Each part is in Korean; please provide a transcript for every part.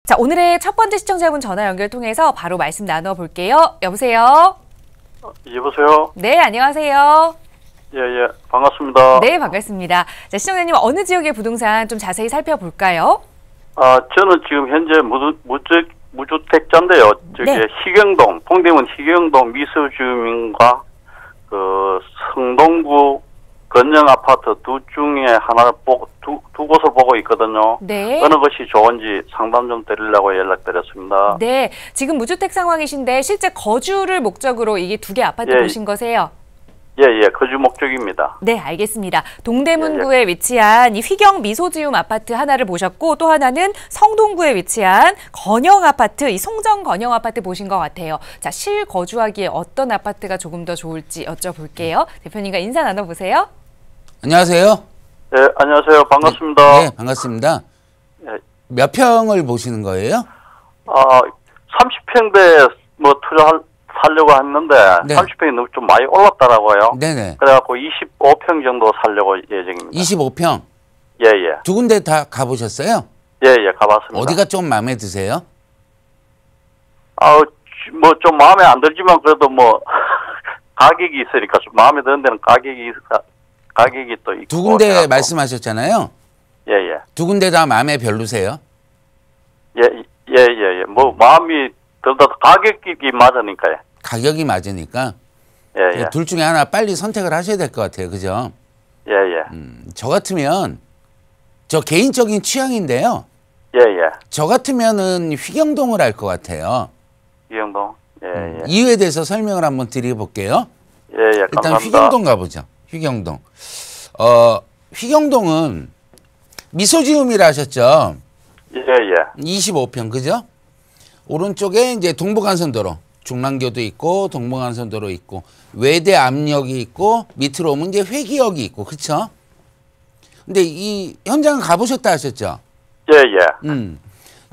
자, 오늘의 첫 번째 시청자분 전화 연결 통해서 바로 말씀 나눠볼게요. 여보세요? 여보세요? 네, 안녕하세요. 예, 반갑습니다. 네, 반갑습니다. 자, 시청자님 어느 지역의 부동산 좀 자세히 살펴볼까요? 저는 지금 현재 무주택자인데요. 저기 네. 희경동, 동대문 희경동 미수주민과 그 성동구 건영아파트 두 중에 하나 두 곳을 보고 있거든요. 네. 어느 것이 좋은지 상담 좀 드리려고 연락드렸습니다. 네, 지금 무주택 상황이신데 실제 거주를 목적으로 이게 두 개 아파트 예. 보신 거세요? 예, 거주 목적입니다. 네, 알겠습니다. 동대문구에 위치한 이 휘경 미소지움 아파트 하나를 보셨고 또 하나는 성동구에 위치한 건영 아파트, 이 송정 건영 아파트 보신 것 같아요. 자, 실거주하기에 어떤 아파트가 조금 더 좋을지 여쭤볼게요. 대표님과 인사 나눠보세요. 안녕하세요. 네, 안녕하세요. 반갑습니다. 네, 반갑습니다. 예. 몇 평을 보시는 거예요? 30평대 살려고 했는데 네. 30평이 너무 좀 많이 올랐더라고요. 네네. 그래갖고 25평 정도 살려고 예정입니다. 25평. 예. 두 군데 다 가보셨어요? 예, 가봤습니다. 어디가 좀 마음에 드세요? 좀 마음에 안 들지만 그래도 가격이 있으니까 좀 마음에 드는 데는 가격이 또 있고. 두 군데 그래갖고. 말씀하셨잖아요. 예. 두 군데 다 마음에 별로세요? 예. 마음이 들어도 가격이 맞으니까요. 가격이 맞으니까. 예. 둘 중에 하나 빨리 선택을 하셔야 될 것 같아요. 그죠? 예. 저 같으면, 저 개인적인 취향인데요. 예. 저 같으면은 휘경동을 할 것 같아요. 이영동. 예. 이유에 대해서 설명을 한번 드려볼게요. 예, 일단 감사합니다. 휘경동 가보죠. 휘경동. 휘경동은 미소지음이라 하셨죠? 예. 25평, 그죠? 오른쪽에 이제 동부간선도로, 중랑교도 있고, 동부간선도로 있고, 외대 압력이 있고, 밑으로 오면 이제 회기역이 있고, 그쵸? 근데 이 현장 가보셨다 하셨죠? 예.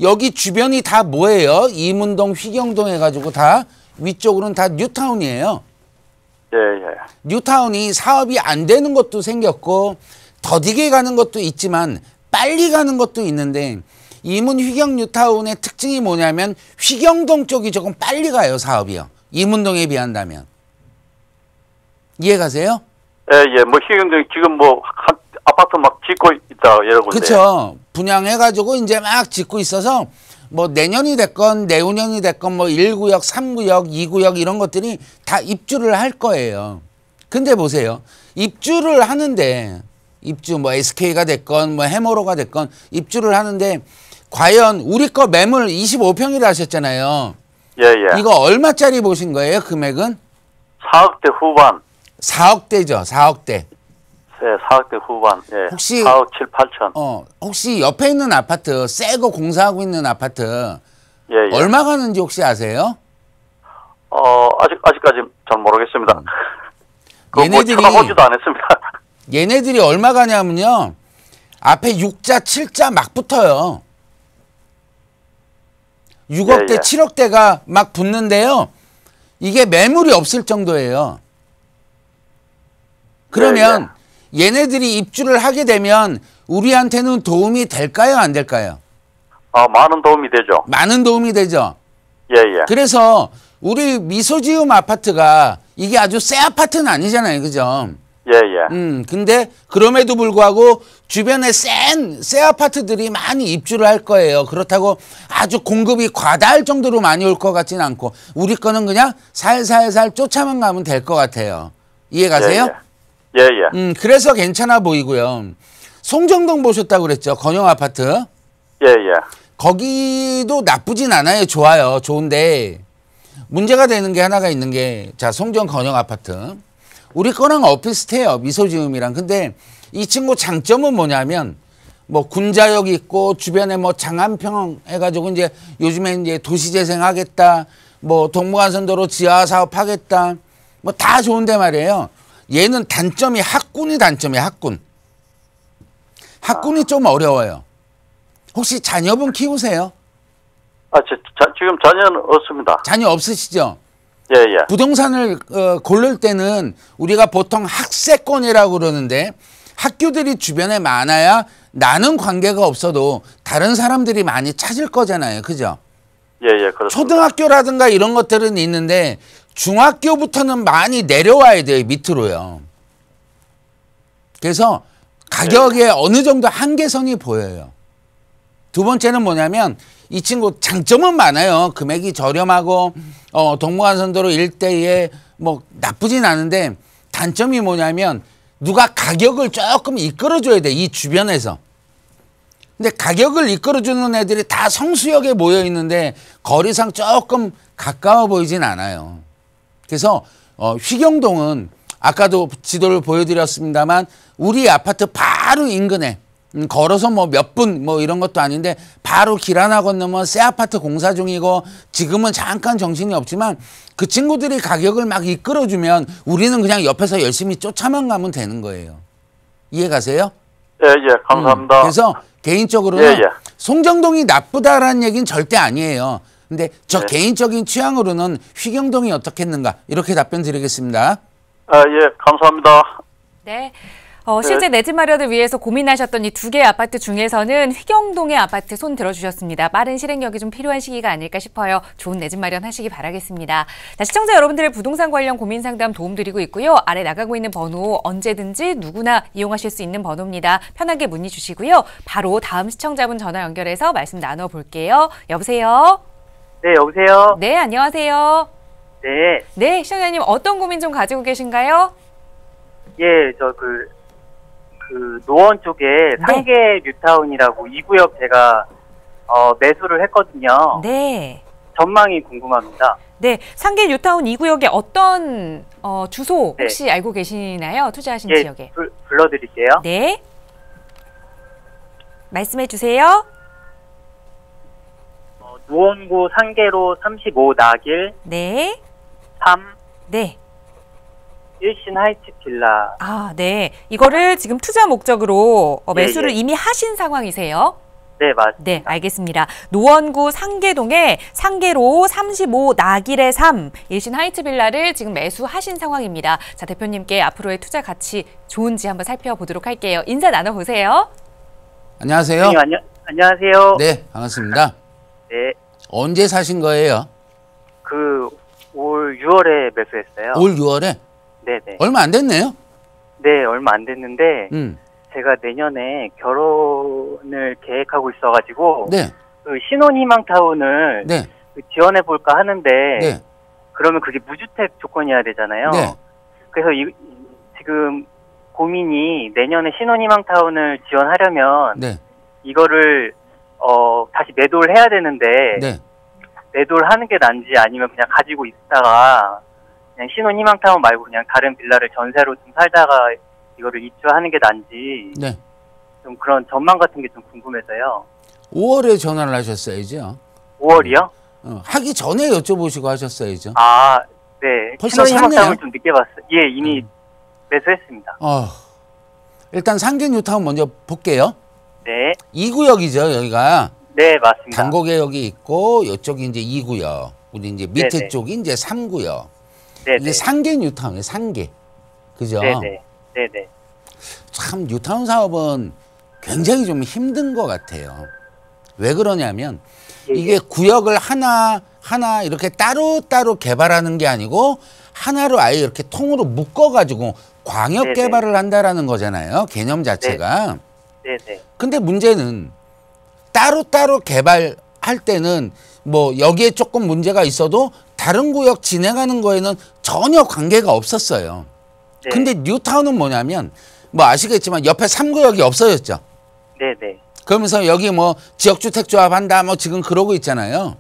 여기 주변이 다 뭐예요? 이문동, 휘경동 해가지고 다 위쪽으로는 다 뉴타운이에요. 예. 뉴타운이 사업이 안 되는 것도 생겼고 더디게 가는 것도 있지만 빨리 가는 것도 있는데 이문 휘경 뉴타운의 특징이 뭐냐면 휘경동 쪽이 조금 빨리 가요, 사업이요. 이문동에 비한다면. 이해가세요? 예. 희경동 지금 아파트 막 짓고 있다, 여러분. 그렇죠. 분양해가지고 이제 막 짓고 있어서 내년이 됐건 내후년이 됐건 1구역, 3구역, 2구역 이런 것들이 다 입주를 할 거예요. 근데 보세요. 입주를 하는데 SK가 됐건 해머로가 됐건 입주를 하는데 과연 우리 거 매물 25평이라 하셨잖아요. 예. 이거 얼마짜리 보신 거예요? 금액은? 4억대 후반. 4억대죠. 4억대. 네, 4억대 후반. 예. 혹시 4억 7, 8천. 혹시 옆에 있는 아파트, 새 거 공사하고 있는 아파트 예. 얼마 가는지 혹시 아세요? 아직까지 잘 모르겠습니다. 얘네들이 쳐다보지도 안 했습니다. 얘네들이 얼마 가냐면요. 앞에 6자, 7자 막 붙어요. 6억대, 예. 7억대가 막 붙는데요. 이게 매물이 없을 정도예요. 그러면 얘네들이 입주를 하게 되면 우리한테는 도움이 될까요? 안 될까요? 많은 도움이 되죠. 많은 도움이 되죠. 예. 그래서 우리 미소지음 아파트가 이게 아주 새 아파트는 아니잖아요. 그죠? 예. 근데 그럼에도 불구하고 주변에 새 아파트들이 많이 입주를 할 거예요. 그렇다고 아주 공급이 과다할 정도로 많이 올 것 같지는 않고 우리 거는 그냥 살살살 쫓아만 가면 될 것 같아요. 이해 가세요? 예. 그래서 괜찮아 보이고요. 송정동 보셨다고 그랬죠? 건영 아파트. 예. 거기도 나쁘진 않아요. 좋아요. 좋은데 문제가 되는 게 하나가 있는 게 자, 송정 건영 아파트. 우리 거랑 비슷해요. 미소지음이랑. 근데 이 친구 장점은 뭐냐면 군자역 있고 주변에 장안평 해가지고 이제 요즘에 이제 도시재생 하겠다. 동부간선도로 지하 사업 하겠다. 다 좋은데 말이에요. 얘는 단점이 학군이 단점이에요. 학군이 좀 어려워요. 혹시 자녀분 키우세요? 지금 자녀는 없습니다. 자녀 없으시죠? 예. 부동산을 고를 때는 우리가 보통 학세권이라고 그러는데 학교들이 주변에 많아야 나는 관계가 없어도 다른 사람들이 많이 찾을 거잖아요. 그죠? 예, 예, 그렇습니다. 초등학교라든가 이런 것들은 있는데 중학교부터는 많이 내려와야 돼요. 밑으로요. 그래서 가격에 어느 정도 한계선이 보여요. 두 번째는 뭐냐면 이 친구 장점은 많아요. 금액이 저렴하고 동부간선도로 일대에 뭐 나쁘진 않은데 단점이 뭐냐면 누가 가격을 조금 이끌어줘야 돼. 이 주변에서. 근데 가격을 이끌어주는 애들이 다 성수역에 모여 있는데 거리상 조금 가까워 보이진 않아요. 그래서 휘경동은 아까도 지도를 보여드렸습니다만 우리 아파트 바로 인근에 걸어서 뭐 몇 분 뭐 이런 것도 아닌데 바로 길 하나 건너면 새 아파트 공사 중이고 지금은 잠깐 정신이 없지만 그 친구들이 가격을 막 이끌어주면 우리는 그냥 옆에서 열심히 쫓아만 가면 되는 거예요. 이해 가세요? 예, 예, 감사합니다. 그래서 개인적으로는 예, 예. 송정동이 나쁘다라는 얘기는 절대 아니에요. 근데 저 네. 개인적인 취향으로는 휘경동이 어떻겠는가 이렇게 답변 드리겠습니다. 아, 예, 감사합니다. 네. 실제 내 집 마련을 위해서 고민하셨던 이 두 개의 아파트 중에서는 휘경동의 아파트 손 들어주셨습니다. 빠른 실행력이 좀 필요한 시기가 아닐까 싶어요. 좋은 내 집 마련하시기 바라겠습니다. 자, 시청자 여러분들의 부동산 관련 고민 상담 도움드리고 있고요. 아래 나가고 있는 번호 언제든지 누구나 이용하실 수 있는 번호입니다. 편하게 문의 주시고요. 바로 다음 시청자분 전화 연결해서 말씀 나눠볼게요. 여보세요? 네, 여보세요? 네, 안녕하세요. 네. 네, 시청자님 어떤 고민 좀 가지고 계신가요? 예, 노원 쪽에 상계 뉴타운이라고 2구역 제가, 매수를 했거든요. 네. 전망이 궁금합니다. 네, 상계 뉴타운 2구역에 어떤 주소 네. 혹시 알고 계시나요? 투자하신 예, 지역에. 불러드릴게요. 네. 말씀해 주세요. 노원구 상계로 35 나길 네. 3 네. 일신 하이츠 빌라. 아, 네. 이거를 지금 투자 목적으로 매수를 예. 이미 하신 상황이세요? 네, 맞습니다. 네, 알겠습니다. 노원구 상계동에 상계로 35 나길의 3 일신 하이츠 빌라를 지금 매수하신 상황입니다. 자, 대표님께 앞으로의 투자 가치 좋은지 한번 살펴보도록 할게요. 인사 나눠보세요. 안녕하세요. 선생님, 안녕하세요. 네, 반갑습니다. 네. 언제 사신 거예요? 올 6월에 매수했어요. 올 6월에? 네네. 얼마 안 됐네요? 네, 얼마 안 됐는데, 음. 제가 내년에 결혼을 계획하고 있어가지고, 네, 신혼희망타운을 네, 지원해볼까 하는데, 네, 그러면 그게 무주택 조건이어야 되잖아요. 네. 그래서 지금 고민이 내년에 신혼희망타운을 지원하려면, 네, 이거를, 다시 매도를 해야 되는데, 네. 매도를 하는 게 난지 아니면 그냥 가지고 있다가, 그냥 신혼희망타운 말고 그냥 다른 빌라를 전세로 좀 살다가 이거를 입주하는 게 난지, 네. 좀 그런 전망 같은 게 좀 궁금해서요. 5월에 전화를 하셨어야죠. 5월이요? 하기 전에 여쭤보시고 하셨어야죠. 아, 네. 벌써 신혼희망타운을 샀네요? 좀 늦게 봤어요. 예, 이미 매수했습니다. 일단 상계 뉴타운 먼저 볼게요. 네. 2구역이죠, 여기가. 네, 맞습니다. 단고개역이 있고, 이쪽이 이제 2구역. 우리 이제 밑에 네네. 쪽이 이제 3구역. 네네. 이게 상계 뉴타운이에요, 상계. 그죠? 네네. 네네. 참 뉴타운 사업은 굉장히 좀 힘든 것 같아요. 왜 그러냐면 이게 구역을 하나 이렇게 따로따로 개발하는 게 아니고 하나로 아예 이렇게 통으로 묶어가지고 광역 네네. 개발을 한다라는 거잖아요. 개념 자체가. 네네. 근데 문제는 따로따로 개발할 때는 뭐 여기에 조금 문제가 있어도 다른 구역 진행하는 거에는 전혀 관계가 없었어요. 네. 근데 뉴타운은 뭐냐면 뭐 아시겠지만 옆에 3구역이 없어졌죠. 네네. 그러면서 여기 뭐 지역주택조합 한다 뭐 지금 그러고 있잖아요.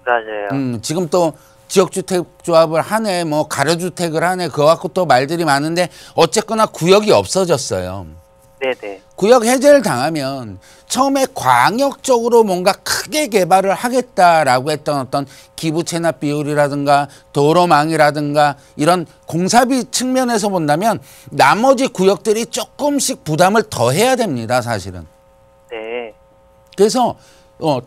맞아요. 지금 또 지역주택조합을 하네 뭐 가로주택을 하네 그거 갖고 또 말들이 많은데 어쨌거나 구역이 없어졌어요. 네네. 구역 해제를 당하면 처음에 광역적으로 뭔가 크게 개발을 하겠다라고 했던 어떤 기부 체납 비율이라든가 도로망이라든가 이런 공사비 측면에서 본다면 나머지 구역들이 조금씩 부담을 더 해야 됩니다, 사실은. 네. 그래서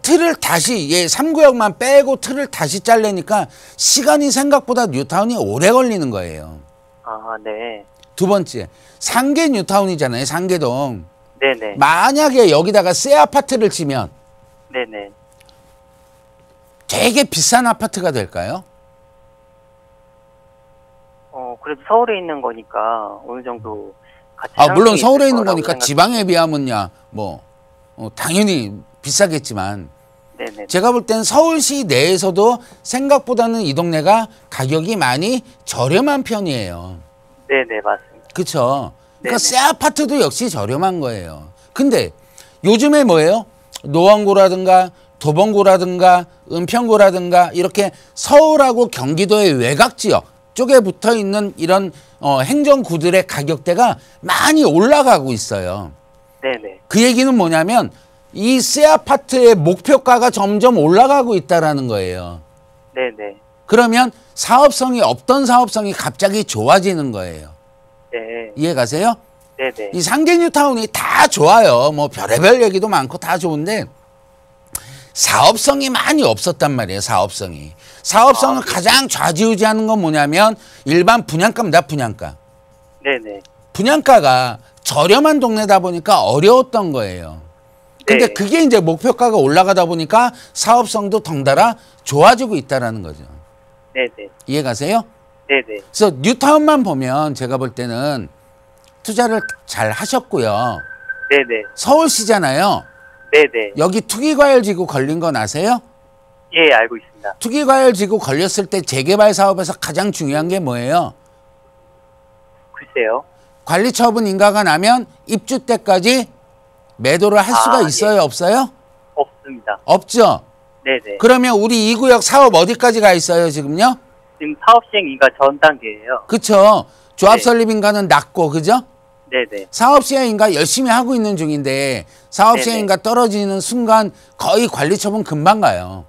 틀을 다시 3구역만 빼고 틀을 다시 짜려니까 시간이 생각보다 뉴타운이 오래 걸리는 거예요. 아, 네. 두 번째, 상계 뉴타운이잖아요. 상계동. 네네. 만약에 여기다가 새 아파트를 지면 네네. 되게 비싼 아파트가 될까요? 그래도 서울에 있는 거니까 어느 정도 같이 물론 상승이 서울에 있을 있는 거라고 거니까 생각- 지방에 비하면야 뭐 당연히 비싸겠지만 네네. 제가 볼 땐 서울시 내에서도 생각보다는 이 동네가 가격이 많이 저렴한 편이에요. 네네, 맞습니다. 그렇죠. 그러니까 네네. 새 아파트도 역시 저렴한 거예요. 근데 요즘에 뭐예요? 노원구라든가 도봉구라든가 은평구라든가 이렇게 서울하고 경기도의 외곽 지역 쪽에 붙어 있는 이런 행정구들의 가격대가 많이 올라가고 있어요. 네네. 그 얘기는 뭐냐면 이 새 아파트의 목표가가 점점 올라가고 있다라는 거예요. 네네. 그러면 사업성이 없던 사업성이 갑자기 좋아지는 거예요. 네. 이해 가세요? 네네. 이 상계 뉴타운이 다 좋아요. 뭐 별의별 얘기도 많고 다 좋은데 사업성이 많이 없었단 말이에요. 사업성을 가장 좌지우지하는 건 뭐냐면 일반 분양가입니다. 분양가. 네네. 분양가가 저렴한 동네다 보니까 어려웠던 거예요. 근데 네. 그게 이제 목표가가 올라가다 보니까 사업성도 덩달아 좋아지고 있다라는 거죠. 네네. 이해 가세요? 네네. 그래서 뉴타운만 보면 제가 볼 때는 투자를 잘 하셨고요. 네네. 서울시잖아요. 네네. 여기 투기과열지구 걸린 건 아세요? 예, 알고 있습니다. 투기과열지구 걸렸을 때 재개발 사업에서 가장 중요한 게 뭐예요? 글쎄요. 관리처분 인가가 나면 입주 때까지 매도를 할 수가 있어요? 예. 없어요? 없습니다. 없죠? 네네. 그러면 우리 이 구역 사업 어디까지 가 있어요 지금요? 지금 사업 시행 인가 전 단계예요. 그쵸? 조합 네. 설립 인가는 낮고 그죠? 네네. 사업 시행 인가 열심히 하고 있는 중인데 사업 네네. 시행 인가 떨어지는 순간 거의 관리처분 금방 가요.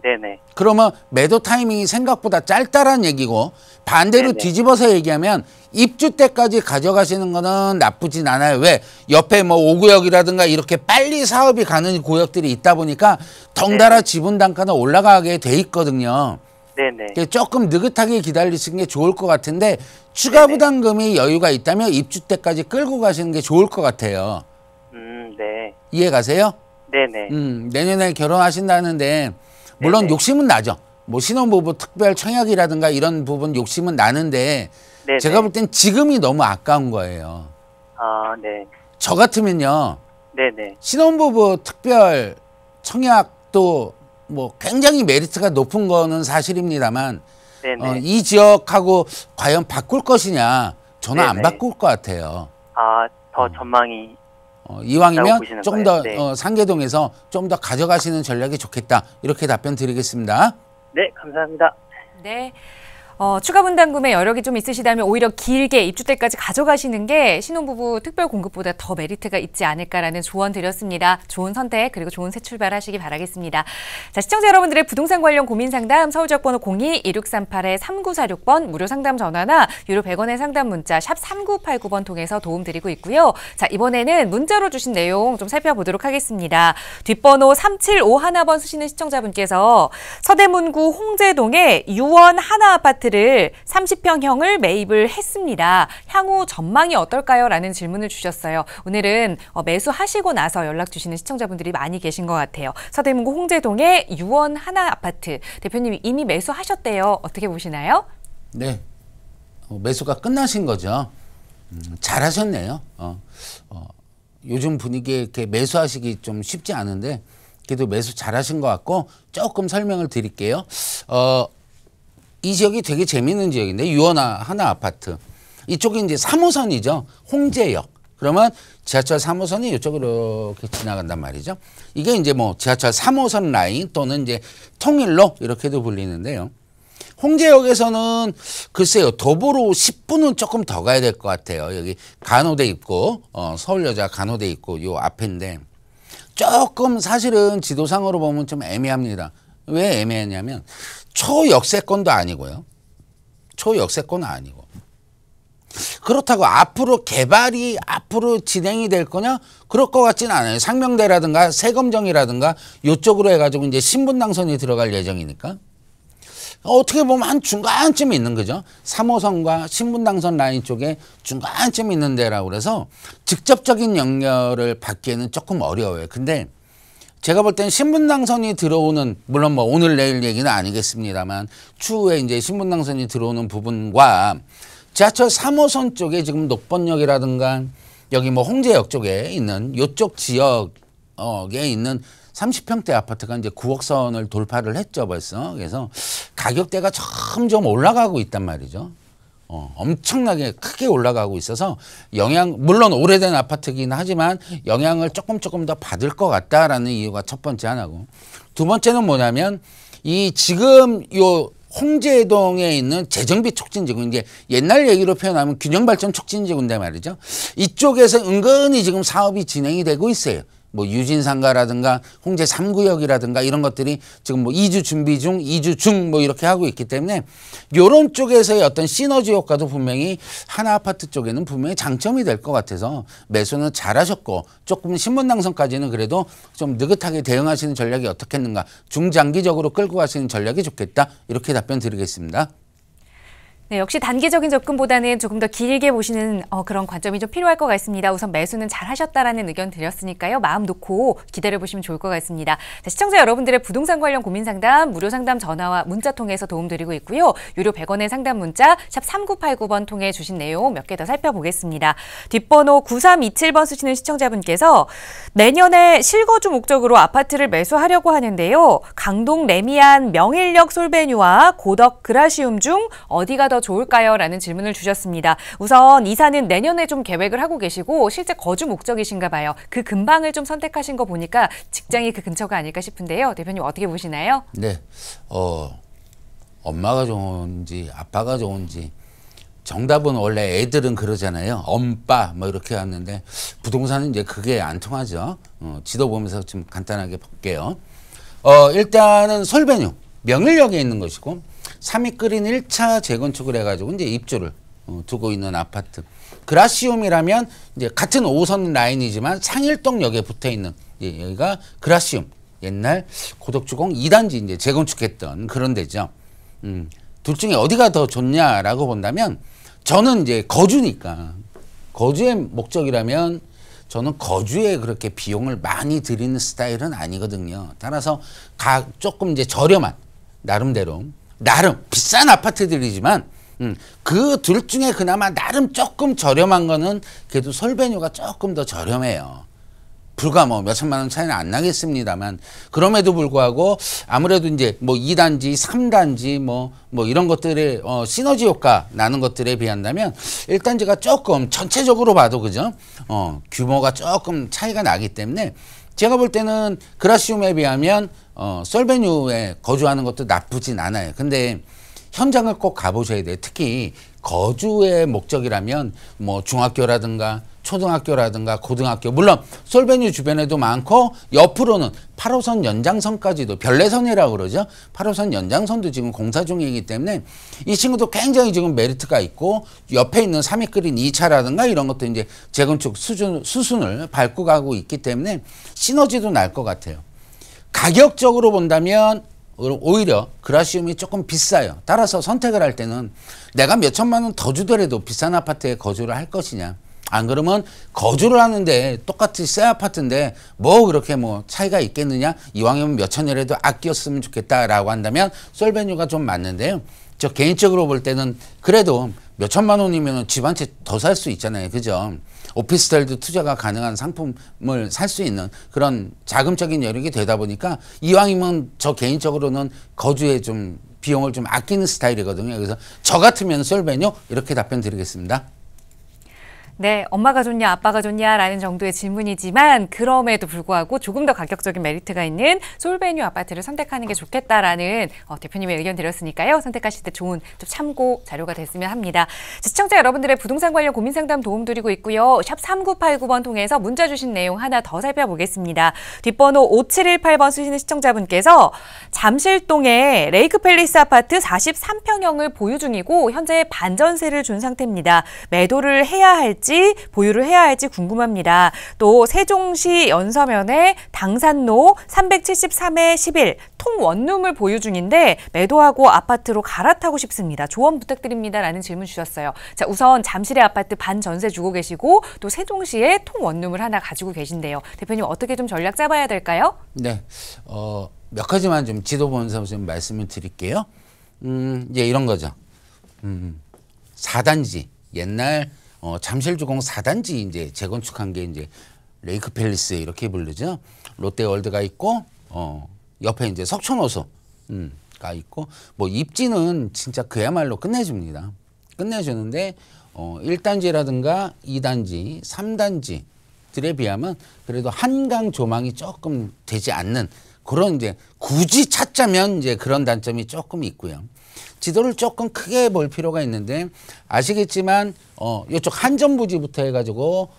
네네. 그러면 매도 타이밍이 생각보다 짧다란 얘기고 반대로 네네. 뒤집어서 얘기하면 입주 때까지 가져가시는 거는 나쁘진 않아요. 왜? 옆에 뭐 5구역이라든가 이렇게 빨리 사업이 가는 구역들이 있다 보니까 덩달아 네네. 지분 단가는 올라가게 돼 있거든요. 네네. 조금 느긋하게 기다리시는 게 좋을 것 같은데 추가 네네. 부담금이 여유가 있다면 입주 때까지 끌고 가시는 게 좋을 것 같아요. 네. 이해 가세요? 네네. 내년에 결혼하신다는데 물론 네네. 욕심은 나죠. 뭐 신혼부부 특별 청약이라든가 이런 부분 욕심은 나는데 네네. 제가 볼 땐 지금이 너무 아까운 거예요. 네. 저 같으면요. 네네. 신혼부부 특별 청약도 뭐 굉장히 메리트가 높은 거는 사실입니다만 네네. 이 지역하고 과연 바꿀 것이냐 저는 안 네네. 바꿀 것 같아요. 더 전망이 이왕이면 보시는 좀 거예요? 더 네. 상계동에서 좀 더 가져가시는 전략이 좋겠다. 이렇게 답변 드리겠습니다. 네, 감사합니다. 네. 추가 분담금에 여력이 좀 있으시다면 오히려 길게 입주 때까지 가져가시는 게 신혼부부 특별 공급보다 더 메리트가 있지 않을까라는 조언 드렸습니다. 좋은 선택 그리고 좋은 새 출발하시기 바라겠습니다. 자, 시청자 여러분들의 부동산 관련 고민 상담 서울지역번호 02-2638-3946번 무료 상담 전화나 유료 100원의 상담 문자 샵 3989번 통해서 도움드리고 있고요. 자, 이번에는 문자로 주신 내용 좀 살펴보도록 하겠습니다. 뒷번호 3751번 쓰시는 시청자분께서 서대문구 홍제동에 유원 하나 아파트를 30평형을 매입을 했습니다. 향후 전망이 어떨까요? 라는 질문을 주셨어요. 오늘은 매수하시고 나서 연락 주시는 시청자분들이 많이 계신 것 같아요. 서대문구 홍제동의 유원 하나 아파트. 대표님이 이미 매수하셨대요. 어떻게 보시나요? 네. 매수가 끝나신 거죠. 잘하셨네요. 요즘 분위기에 이렇게 매수하시기 좀 쉽지 않은데 그래도 매수 잘하신 것 같고 조금 설명을 드릴게요. 이 지역이 되게 재밌는 지역인데 유원 하나 아파트. 이쪽이 이제 3호선이죠. 홍제역. 그러면 지하철 3호선이 이쪽으로 이렇게 지나간단 말이죠. 이게 이제 뭐 지하철 3호선 라인 또는 이제 통일로 이렇게도 불리는데요. 홍제역에서는 글쎄요. 도보로 10분은 조금 더 가야 될 것 같아요. 여기 간호대 있고 서울여자 간호대 있고 요 앞인데 조금 사실은 지도상으로 보면 좀 애매합니다. 왜 애매하냐면 초역세권도 아니고요. 초역세권은 아니고. 그렇다고 앞으로 개발이 앞으로 진행이 될 거냐? 그럴 것 같지는 않아요. 상명대라든가 세검정이라든가 이쪽으로 해가지고 이제 신분당선이 들어갈 예정이니까. 어떻게 보면 한 중간쯤에 있는 거죠. 3호선과 신분당선 라인 쪽에 중간쯤에 있는 데라고 그래서 직접적인 연결을 받기에는 조금 어려워요. 근데 제가 볼 땐 신분당선이 들어오는, 물론 뭐 오늘 내일 얘기는 아니겠습니다만 추후에 이제 신분당선이 들어오는 부분과 지하철 3호선 쪽에 지금 녹번역이라든가 여기 뭐 홍제역 쪽에 있는 요쪽 지역에 있는 30평대 아파트가 이제 9억 선을 돌파를 했죠, 벌써. 그래서 가격대가 점점 올라가고 있단 말이죠. 엄청나게 크게 올라가고 있어서 물론 오래된 아파트긴 하지만 영향을 조금 더 받을 것 같다라는 이유가 첫 번째 하나고, 두 번째는 뭐냐면 이 지금 요 홍제동에 있는 재정비 촉진지구, 이제 옛날 얘기로 표현하면 균형발전 촉진지구인데 말이죠. 이쪽에서 은근히 지금 사업이 진행이 되고 있어요. 뭐 유진상가라든가 홍제 3구역이라든가 이런 것들이 지금 뭐 2주 준비 중, 2주 중 뭐 이렇게 하고 있기 때문에 이런 쪽에서의 어떤 시너지 효과도 분명히 하나아파트 쪽에는 분명히 장점이 될 것 같아서 매수는 잘하셨고, 조금 신분당선까지는 그래도 좀 느긋하게 대응하시는 전략이 어떻겠는가, 중장기적으로 끌고 가시는 전략이 좋겠다, 이렇게 답변 드리겠습니다. 네, 역시 단기적인 접근보다는 조금 더 길게 보시는 그런 관점이 좀 필요할 것 같습니다. 우선 매수는 잘 하셨다라는 의견 드렸으니까요. 마음 놓고 기다려보시면 좋을 것 같습니다. 자, 시청자 여러분들의 부동산 관련 고민 상담, 무료 상담 전화와 문자 통해서 도움드리고 있고요. 유료 100원의 상담 문자 샵 3989번 통해 주신 내용 몇 개 더 살펴보겠습니다. 뒷번호 9327번 쓰시는 시청자분께서 내년에 실거주 목적으로 아파트를 매수하려고 하는데요. 강동 레미안 명일역 솔베뉴와 고덕 그라시움 중 어디가 더 좋을까요? 라는 질문을 주셨습니다. 우선 이사는 내년에 좀 계획을 하고 계시고 실제 거주 목적이신가 봐요. 그 근방을 좀 선택하신 거 보니까 직장이 그 근처가 아닐까 싶은데요. 대표님 어떻게 보시나요? 네, 엄마가 좋은지 아빠가 좋은지, 정답은 원래 애들은 그러잖아요. 엄빠 뭐 이렇게 하는데 부동산은 이제 그게 안 통하죠. 지도 보면서 좀 간단하게 볼게요. 일단은 솔베뉴 명일역에 있는 것이고, 3위 끓인 1차 재건축을 해가지고 이제 입주를 두고 있는 아파트. 그라시움이라면 이제 같은 5호선 라인이지만 상일동역에 붙어 있는, 여기가 그라시움. 옛날 고덕주공 2단지 이제 재건축했던 그런 데죠. 둘 중에 어디가 더 좋냐라고 본다면 저는 이제 거주니까, 거주의 목적이라면 저는 거주에 그렇게 비용을 많이 들이는 스타일은 아니거든요. 따라서 조금 이제 저렴한, 나름 비싼 아파트들이지만 그 둘 중에 그나마 나름 조금 저렴한 거는 그래도 솔베뉴가 조금 더 저렴해요. 불과 뭐 몇천만 원 차이는 안 나겠습니다만, 그럼에도 불구하고 아무래도 이제 뭐 2단지, 3단지 뭐 이런 것들의 시너지 효과 나는 것들에 비한다면 1단지가 조금 전체적으로 봐도 그죠? 규모가 조금 차이가 나기 때문에 제가 볼 때는 그라시움에 비하면 솔베뉴에 거주하는 것도 나쁘진 않아요. 근데 현장을 꼭 가보셔야 돼요. 특히 거주의 목적이라면 뭐 중학교라든가 초등학교라든가 고등학교, 물론 솔베뉴 주변에도 많고 옆으로는 8호선 연장선까지도, 별내선이라고 그러죠. 8호선 연장선도 지금 공사 중이기 때문에 이 친구도 굉장히 지금 메리트가 있고, 옆에 있는 3위 끓인 2차라든가 이런 것도 이제 재건축 수순을 밟고 가고 있기 때문에 시너지도 날 것 같아요. 가격적으로 본다면 오히려 그라시움이 조금 비싸요. 따라서 선택을 할 때는 내가 몇 천만 원 더 주더라도 비싼 아파트에 거주를 할 것이냐, 안 그러면 거주를 하는데 똑같이 새 아파트인데 뭐 그렇게 뭐 차이가 있겠느냐, 이왕이면 몇 천이라도 아꼈으면 좋겠다라고 한다면 솔베뉴가 좀 맞는데요. 저 개인적으로 볼 때는 그래도 몇 천만 원이면 집 한 채 더 살 수 있잖아요. 그죠? 오피스텔도 투자가 가능한 상품을 살 수 있는 그런 자금적인 여력이 되다 보니까 이왕이면 저 개인적으로는 거주에 좀 비용을 좀 아끼는 스타일이거든요. 그래서 저 같으면 솔베뉴, 이렇게 답변 드리겠습니다. 네, 엄마가 좋냐 아빠가 좋냐라는 정도의 질문이지만 그럼에도 불구하고 조금 더 가격적인 메리트가 있는 솔베뉴 아파트를 선택하는 게 좋겠다라는 대표님의 의견 드렸으니까요. 선택하실 때 좋은 좀 참고 자료가 됐으면 합니다. 시청자 여러분들의 부동산 관련 고민 상담 도움드리고 있고요. 샵 3989번 통해서 문자 주신 내용 하나 더 살펴보겠습니다. 뒷번호 5718번 쓰시는 시청자분께서 잠실동에 레이크팰리스 아파트 43평형을 보유 중이고 현재 반전세를 준 상태입니다. 매도를 해야 할지 될지 보유를 해야 할지 궁금합니다. 또 세종시 연서면에 당산로 373에 11 통원룸을 보유 중인데 매도하고 아파트로 갈아타고 싶습니다. 조언 부탁드립니다. 라는 질문 주셨어요. 자, 우선 잠실의 아파트 반전세 주고 계시고 또 세종시에 통원룸을 하나 가지고 계신데요. 대표님 어떻게 좀 전략 짜봐야 될까요? 네, 몇 가지만 좀 지도 보면서 좀 말씀을 드릴게요. 이제 이런 거죠. 4단지 옛날 잠실주공 4단지 이제 재건축한 게 이제 레이크 팰리스 이렇게 부르죠. 롯데월드가 있고 옆에 이제 석촌호수가 있고 뭐 입지는 진짜 그야말로 끝내줍니다. 끝내주는데 1단지라든가 2단지, 3단지들에 비하면 그래도 한강 조망이 조금 되지 않는 그런 이제 굳이 찾자면 이제 그런 단점이 조금 있고요. 지도를 조금 크게 볼 필요가 있는데 아시겠지만 이쪽 한전부지부터 해가지고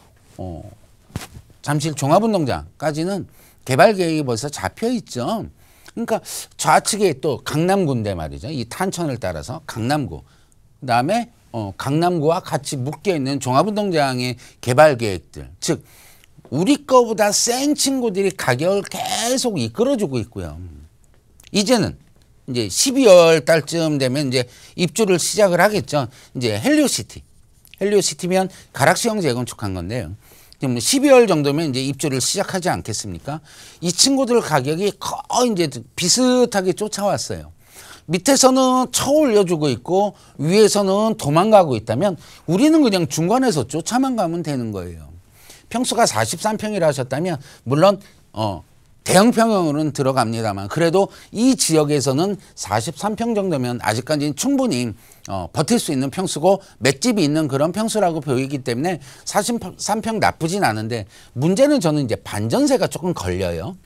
잠실 종합운동장까지는 개발 계획이 벌써 잡혀 있죠. 그러니까 좌측에 또 강남구인데 말이죠. 이 탄천을 따라서 강남구. 그다음에 강남구와 같이 묶여 있는 종합운동장의 개발 계획들. 즉 우리 거보다 센 친구들이 가격을 계속 이끌어주고 있고요. 이제는 이제 12월 달쯤 되면 이제 입주를 시작을 하겠죠. 이제 헬리오시티면 가락시형 재건축한 건데요. 12월 정도면 이제 입주를 시작하지 않겠습니까? 이 친구들 가격이 거의 이제 비슷하게 쫓아왔어요. 밑에서는 쳐 올려주고 있고 위에서는 도망가고 있다면 우리는 그냥 중간에서 쫓아만 가면 되는 거예요. 평수가 43평이라 하셨다면 물론 대형평형으로는 들어갑니다만 그래도 이 지역에서는 43평 정도면 아직까지는 충분히 버틸 수 있는 평수고 맷집이 있는 그런 평수라고 보이기 때문에 43평 나쁘진 않은데 문제는 저는 이제 반전세가 조금 걸려요.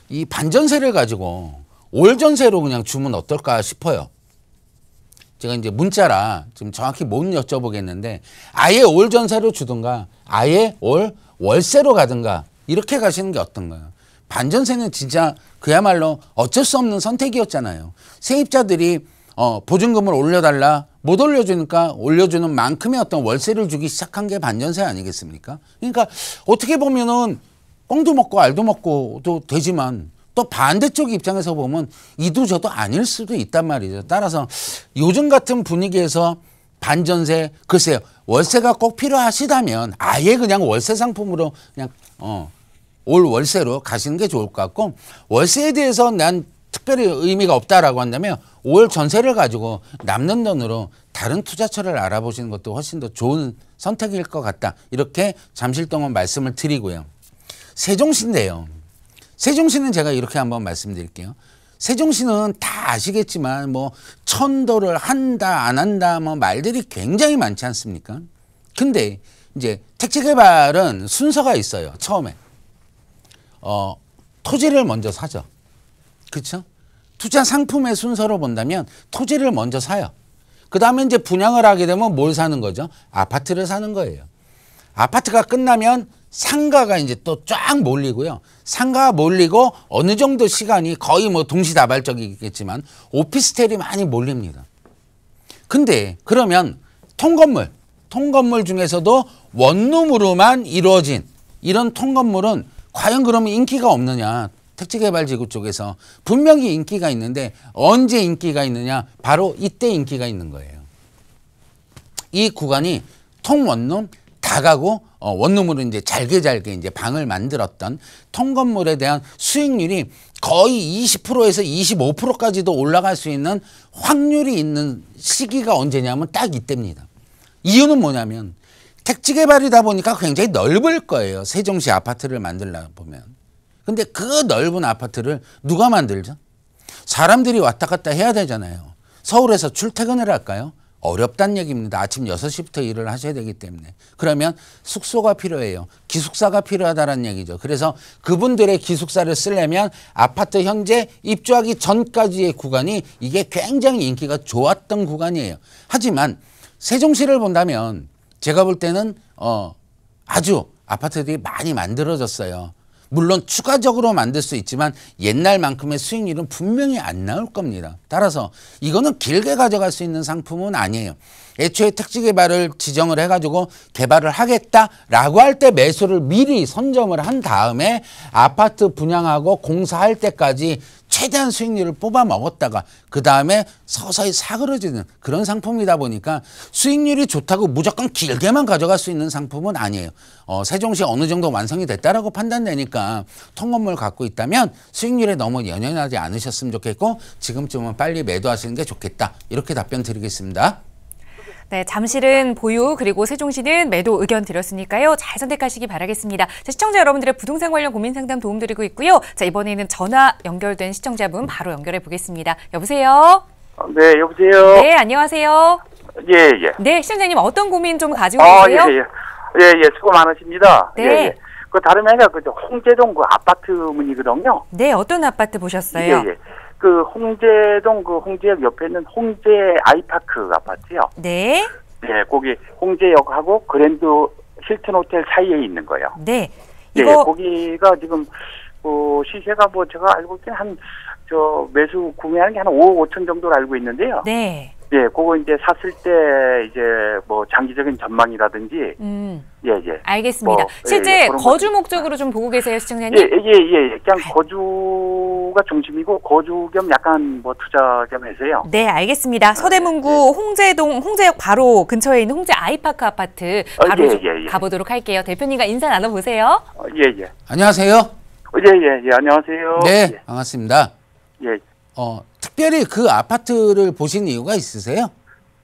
이 반전세를 가지고 올 전세로 그냥 주면 어떨까 싶어요. 제가 이제 문자라 지금 정확히 못 여쭤보겠는데 아예 올 전세로 주든가 아예 올 월세로 가든가 이렇게 가시는 게 어떤가요? 반전세는 진짜 그야말로 어쩔 수 없는 선택이었잖아요. 세입자들이 보증금을 올려달라 못 올려주니까 올려주는 만큼의 어떤 월세를 주기 시작한 게 반전세 아니겠습니까? 그러니까 어떻게 보면은 꽁도 먹고 알도 먹고도 되지만 또 반대쪽 입장에서 보면 이도 저도 아닐 수도 있단 말이죠. 따라서 요즘 같은 분위기에서 반전세 글쎄요. 월세가 꼭 필요하시다면 아예 그냥 월세 상품으로 그냥 올 월세로 가시는 게 좋을 것 같고 월세에 대해서 난 특별히 의미가 없다라고 한다면 올 전세를 가지고 남는 돈으로 다른 투자처를 알아보시는 것도 훨씬 더 좋은 선택일 것 같다. 이렇게 잠실동은 말씀을 드리고요. 세종시인데요. 세종시는 제가 이렇게 한번 말씀드릴게요. 세종시는 다 아시겠지만 뭐 천도를 한다 안 한다 뭐 말들이 굉장히 많지 않습니까? 근데 이제 택지 개발은 순서가 있어요. 처음에 토지를 먼저 사죠. 그렇죠? 투자 상품의 순서로 본다면 토지를 먼저 사요. 그 다음에 이제 분양을 하게 되면 뭘 사는 거죠? 아파트를 사는 거예요. 아파트가 끝나면 상가가 이제 또 쫙 몰리고요. 상가가 몰리고 어느 정도 시간이 거의 뭐 동시다발적이겠지만 오피스텔이 많이 몰립니다. 근데 그러면 통건물 중에서도 원룸으로만 이루어진 이런 통건물은 과연 그러면 인기가 없느냐? 택지개발지구 쪽에서 분명히 인기가 있는데 언제 인기가 있느냐? 바로 이때 인기가 있는 거예요. 이 구간이 통원룸 다가구 원룸으로 이제 잘게 이제 방을 만들었던 통건물에 대한 수익률이 거의 20%에서 25%까지도 올라갈 수 있는 확률이 있는 시기가 언제냐면 딱 이때입니다. 이유는 뭐냐면 택지 개발이다 보니까 굉장히 넓을 거예요. 세종시 아파트를 만들려고 보면. 근데 그 넓은 아파트를 누가 만들죠? 사람들이 왔다 갔다 해야 되잖아요. 서울에서 출퇴근을 할까요? 어렵다는 얘기입니다. 아침 6시부터 일을 하셔야 되기 때문에. 그러면 숙소가 필요해요. 기숙사가 필요하다는 얘기죠. 그래서 그분들의 기숙사를 쓰려면 아파트 현재 입주하기 전까지의 구간이 이게 굉장히 인기가 좋았던 구간이에요. 하지만 세종시를 본다면 제가 볼 때는 아주 아파트들이 많이 만들어졌어요. 물론 추가적으로 만들 수 있지만 옛날만큼의 수익률은 분명히 안 나올 겁니다. 따라서 이거는 길게 가져갈 수 있는 상품은 아니에요. 애초에 택지 개발을 지정을 해가지고 개발을 하겠다라고 할 때 매수를 미리 선점을 한 다음에 아파트 분양하고 공사할 때까지 최대한 수익률을 뽑아 먹었다가 그 다음에 서서히 사그러지는 그런 상품이다 보니까 수익률이 좋다고 무조건 길게만 가져갈 수 있는 상품은 아니에요. 세종시 어느 정도 완성이 됐다라고 판단되니까 통건물 갖고 있다면 수익률에 너무 연연하지 않으셨으면 좋겠고 지금쯤은 빨리 매도하시는 게 좋겠다. 이렇게 답변 드리겠습니다. 네, 잠실은 보유 그리고 세종시는 매도 의견 드렸으니까요. 잘 선택하시기 바라겠습니다. 자, 시청자 여러분들의 부동산 관련 고민 상담 도움드리고 있고요. 자, 이번에는 전화 연결된 시청자분 바로 연결해 보겠습니다. 여보세요? 네, 여보세요. 네, 안녕하세요. 예, 예. 네, 시청자님 어떤 고민 좀 가지고 계세요? 예, 예. 예, 예. 수고 많으십니다. 네. 예, 예. 그 다름이 아니라 그 홍제동 그 아파트 문이거든요. 네, 어떤 아파트 보셨어요? 예, 예. 그 홍제동 그 홍제역 옆에 있는 홍제 아이파크 아파트요. 네. 네, 거기 홍제역하고 그랜드 힐튼 호텔 사이에 있는 거예요. 네. 예, 이거 거기가 지금 시세가 뭐 제가 알고 있기는 한 매수 구매하는 게 한 5억 5천 정도로 알고 있는데요. 네. 예, 그거 이제 샀을 때 이제 뭐 장기적인 전망이라든지 예, 예. 알겠습니다. 뭐, 실제 예, 예, 그런 거주 거. 목적으로 좀 보고 계세요, 시청자님? 예, 예, 예. 그냥 거주가 중심이고 거주 겸 약간 뭐 투자 겸 해서요. 네, 알겠습니다. 서대문구 홍제동, 홍제역 바로 근처에 있는 홍제 아이파크 아파트 바로 예, 좀 예, 예. 가보도록 할게요. 대표님과 인사 나눠보세요. 예, 예. 안녕하세요. 예, 예, 예. 안녕하세요. 네, 예. 반갑습니다. 예. 특별히 그 아파트를 보신 이유가 있으세요?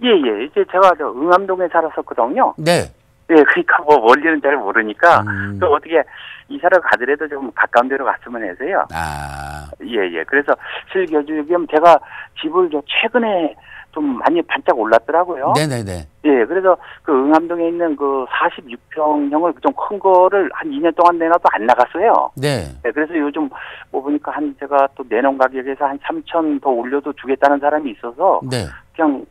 예, 예. 이제 제가 응암동에 살았었거든요. 네. 예, 그러니까 뭐 원리는 잘 모르니까 또 어떻게 이사를 가더라도 좀 가까운 데로 갔으면 해서요. 아, 예, 예. 그래서 실거주 겸 제가 집을 최근에 좀 많이 반짝 올랐더라고요. 네네네. 예, 그래서 그 응암동에 있는 그 46평형을 좀 큰 거를 한 2년 동안 내놔도 안 나갔어요. 네. 예, 그래서 요즘 뭐 보니까 제가 또 내놓은 가격에서 한 3천 더 올려도 주겠다는 사람이 있어서 네. 그냥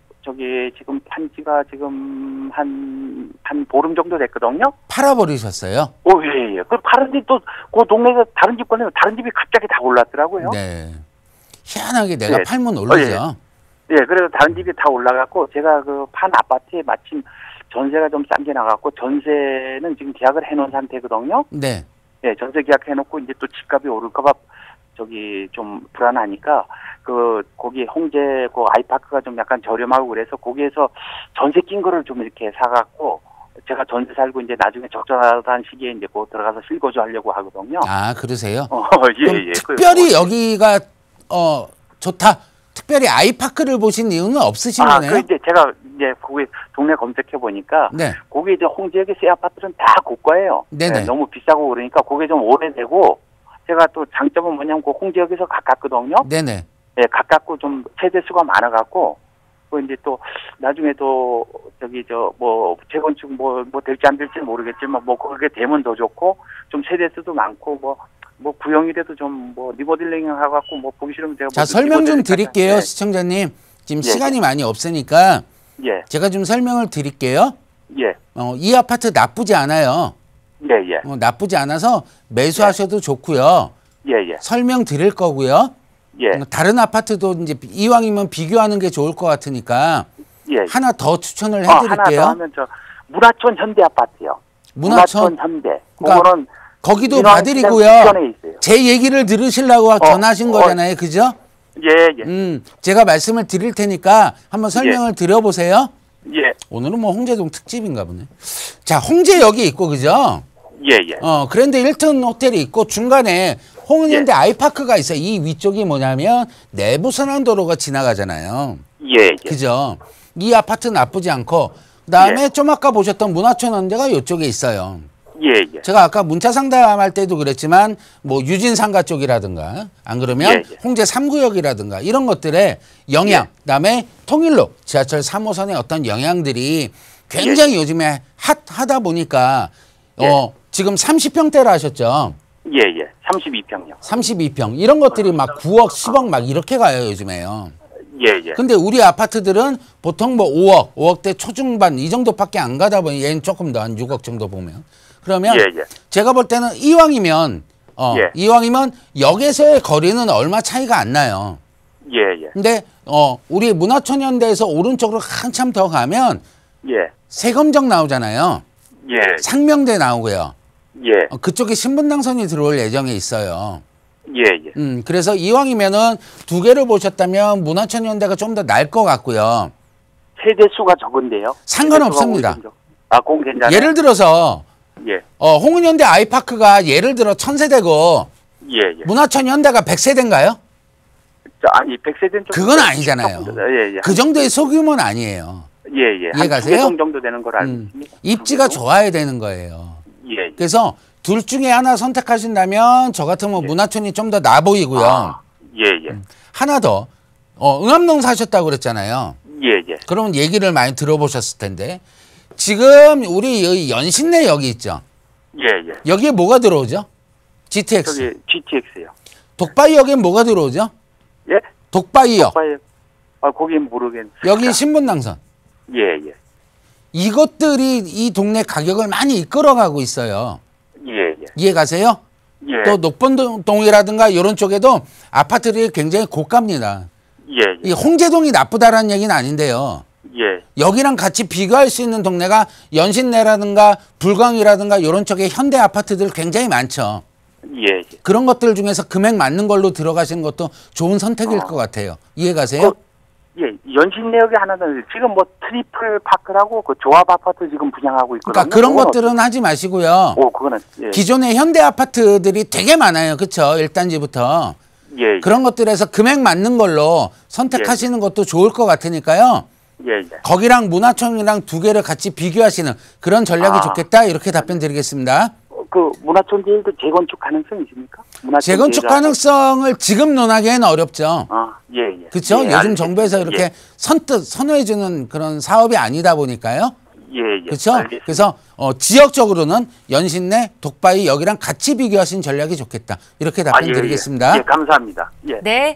지금 판지가 지금 한 보름 정도 됐거든요. 팔아버리셨어요? 오, 예, 예. 그 파는 집 또 그 동네에서 다른 집 거는 다른 집이 갑자기 다 올랐더라고요. 네. 희한하게 내가 네. 팔면 오르죠. 예, 그래서 다른 집이 다 올라갔고 제가 그 판 아파트에 마침 전세가 좀 싼 게 나갔고 전세는 지금 계약을 해놓은 상태거든요. 네. 예, 전세 계약해놓고 이제 또 집값이 오를까봐 좀 불안하니까 거기 홍제 그 아이파크가 좀 약간 저렴하고 그래서 거기에서 전세 낀 거를 좀 이렇게 사갖고 제가 전세 살고 이제 나중에 적절한 시기에 이제 들어가서 실거주 하려고 하거든요. 아, 그러세요? 예, 그럼 예. 특별히 여기가 좋다. 특별히 아이파크를 보신 이유는 없으신 거네요? 이제 제가 이제 거기 동네 검색해 보니까 네. 거기 이제 홍제역의 새 아파트는 다 고가예요. 네네. 네, 너무 비싸고 그러니까 그게 좀 오래되고 제가 또 장점은 뭐냐면 그 홍제역에서 가깝거든요. 네네. 예, 가깝고 좀 세대 수가 많아갖고 이제 또 나중에 또 재건축 뭐 될지 안 될지 모르겠지만 뭐 그게 되면 더 좋고 좀 세대 수도 많고 뭐 구형이라도 좀 리모델링 해갖고 보기 싫으면 제가 자, 설명 좀 드릴게요, 네. 시청자님. 지금 예, 시간이 많이 없으니까 예, 제가 좀 설명을 드릴게요. 예, 이 아파트 나쁘지 않아요. 예, 예, 나쁘지 않아서 매수하셔도 좋고요. 예, 예, 설명 드릴 거고요. 예, 다른 아파트도 이제 이왕이면 비교하는 게 좋을 것 같으니까 예. 하나 더 추천을 하나 해드릴게요. 더 하면 문화촌 현대 아파트요. 문화촌 현대. 그러니까 그거는 거기도 민원 봐드리고요. 시장 있어요. 제 얘기를 들으시려고 전화하신 거잖아요. 그죠? 예, 예, 제가 말씀을 드릴 테니까 한번 설명을 드려보세요. 예, 오늘은 뭐 홍제동 특집인가 보네. 자, 홍제역이 있고, 그죠? 예, 예, 그랜드 힐튼 호텔이 있고 중간에 홍은현대 아이파크가 있어요. 이 위쪽이 뭐냐면 내부 선안도로가 지나가잖아요. 예, 예. 그죠? 이 아파트 나쁘지 않고 그다음에 예. 좀 아까 보셨던 문화촌 현대가 이쪽에 있어요. 예, 예. 제가 아까 문자 상담할 때도 그랬지만 뭐 유진상가 쪽이라든가 안 그러면 예, 예. 홍제 3구역이라든가 이런 것들의 영향, 그다음에 통일로 지하철 3호선의 어떤 영향들이 굉장히 요즘에 핫하다 보니까 지금 30평대라 하셨죠? 예, 예. 32평요. 32평 이런 것들이 막 9억, 10억 막 이렇게 가요, 요즘에요. 예, 예. 근데 우리 아파트들은 보통 뭐 5억, 5억대 초중반 이 정도밖에 안 가다 보니 얘는 조금 더 한 6억 정도 보면. 그러면 예, 예. 제가 볼 때는 이왕이면 예. 이왕이면 역에서의 거리는 얼마 차이가 안 나요. 예, 예. 근데 우리 문화촌연대에서 오른쪽으로 한참 더 가면 예. 세검정 나오잖아요. 예. 상명대 나오고요. 예. 그쪽에 신분당선이 들어올 예정에 있어요. 예, 예. 그래서 이왕이면은 두 개를 보셨다면 문화촌연대가 좀 더 나을 것 같고요. 세대 수가 적은데요. 상관없습니다. 그건 괜찮아요. 예를 들어서 예. 홍은연대 아이파크가 예를 들어 1000세대고 예, 예. 문화촌연대가 100세대인가요? 아니 100세대는 좀 그건 아니잖아요. 예, 예. 그 정도의 소규모는 아니에요. 예, 예. 이해가세요? 한 2개 정도 되는 걸 알고 있습니다. 입지가 좋아야 되는 거예요. 예, 예. 그래서 둘 중에 하나 선택하신다면 저 같으면 문화촌이 좀 더 나아 보이고요. 아, 예, 예. 하나 더 응암동 사셨다고 그랬잖아요. 예, 예. 그러면 얘기를 많이 들어보셨을 텐데 지금 우리 여기 연신내 여기 있죠. 예, 예. 여기에 뭐가 들어오죠? GTX. 저기 GTX요. 독바이역에 뭐가 들어오죠? 예? 독바이역. 거긴 모르겠는데. 여기 신분당선. 예, 예. 이것들이 이 동네 가격을 많이 이끌어가고 있어요. 예, 예. 이해 가세요? 예. 또 녹번동이라든가 이런 쪽에도 아파트들이 굉장히 고가입니다. 예, 예. 이 홍제동이 나쁘다라는 얘기는 아닌데요. 예. 여기랑 같이 비교할 수 있는 동네가 연신내라든가 불광이라든가 이런 쪽에 현대 아파트들 굉장히 많죠. 예, 예. 그런 것들 중에서 금액 맞는 걸로 들어가시는 것도 좋은 선택일 것 같아요. 이해 가세요? 예, 연신내역에 하나는 지금 뭐 트리플 파크라고 그 조합 아파트 지금 분양하고 있거든요. 그러니까 그런 것들은 하지 마시고요. 그거는 예. 기존의 현대 아파트들이 되게 많아요. 그렇죠? 1단지부터. 예, 예. 그런 것들에서 금액 맞는 걸로 선택하시는 것도 좋을 것 같으니까요. 예, 예. 거기랑 문화촌이랑 두 개를 같이 비교하시는 그런 전략이 좋겠다. 이렇게 답변 드리겠습니다. 그 문화촌 제일도 재건축 가능성이 있습니까? 재건축 가능성을 지금 논하기에는 어렵죠. 예, 예. 그렇죠? 예, 요즘 알겠습니다. 정부에서 이렇게 예. 선뜻 선호해주는 그런 사업이 아니다 보니까요. 예, 예. 그렇죠? 알겠습니다. 그래서 지역적으로는 연신내, 독바이 여기랑 같이 비교하신 전략이 좋겠다. 이렇게 답변 예, 드리겠습니다. 예, 감사합니다. 예. 네.